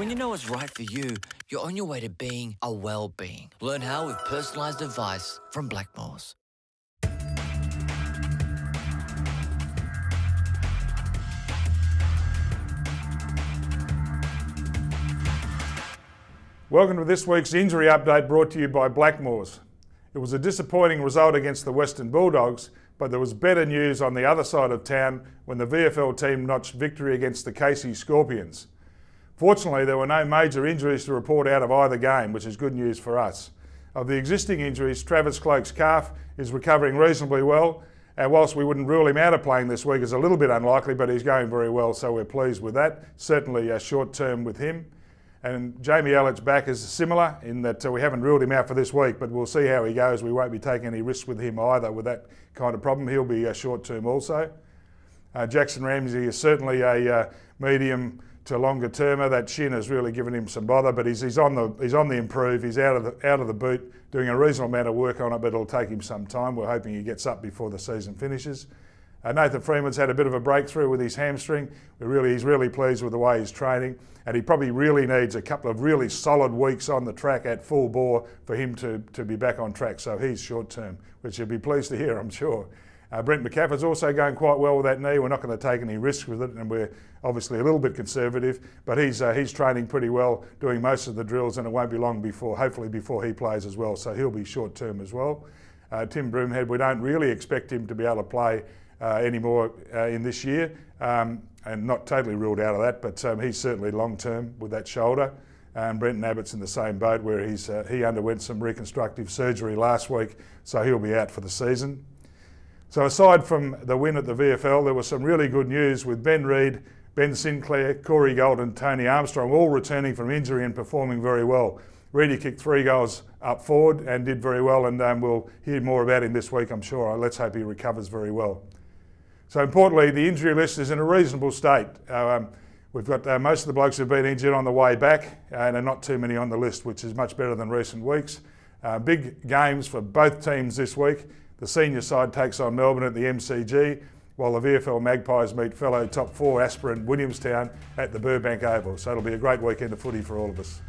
When you know what's right for you, you're on your way to being a well-being. Learn how with personalised advice from Blackmores. Welcome to this week's injury update brought to you by Blackmores. It was a disappointing result against the Western Bulldogs, but there was better news on the other side of town when the VFL team notched victory against the Casey Scorpions. Fortunately, there were no major injuries to report out of either game, which is good news for us. Of the existing injuries, Travis Cloke's calf is recovering reasonably well, and whilst we wouldn't rule him out of playing this week, it's a little bit unlikely, but he's going very well, so we're pleased with that. Certainly short term with him. And Jamie Elliott's back is similar in that we haven't ruled him out for this week, but we'll see how he goes. We won't be taking any risks with him either with that kind of problem. He'll be short term also. Jackson Ramsay is certainly a medium to longer termer. That shin has really given him some bother, but he's on the improve. He's out of the boot, doing a reasonable amount of work on it, but it'll take him some time. We're hoping he gets up before the season finishes. Nathan Freeman's had a bit of a breakthrough with his hamstring. He's really pleased with the way he's training, and he probably really needs a couple of really solid weeks on the track at full bore for him to be back on track. So he's short term, which you'll be pleased to hear, I'm sure. Brent Macaffer's also going quite well with that knee. We're not going to take any risks with it, and we're obviously a little bit conservative, but he's training pretty well, doing most of the drills, and it won't be long hopefully before he plays as well. So he'll be short term as well. Tim Broomhead, we don't really expect him to be able to play anymore in this year, and not totally ruled out of that, but he's certainly long term with that shoulder. Brent Abbott's in the same boat where he underwent some reconstructive surgery last week, so he'll be out for the season. So aside from the win at the VFL, there was some really good news with Ben Reid, Ben Sinclair, Corey Gold and Tony Armstrong all returning from injury and performing very well. Reedy kicked 3 goals up forward and did very well, and we'll hear more about him this week, I'm sure. Let's hope he recovers very well. So importantly, the injury list is in a reasonable state. We've got most of the blokes who've been injured on the way back, and not too many on the list, which is much better than recent weeks. Big games for both teams this week. The senior side takes on Melbourne at the MCG, while the VFL Magpies meet fellow top 4 aspirant Williamstown at the Burbank Oval. So it'll be a great weekend of footy for all of us.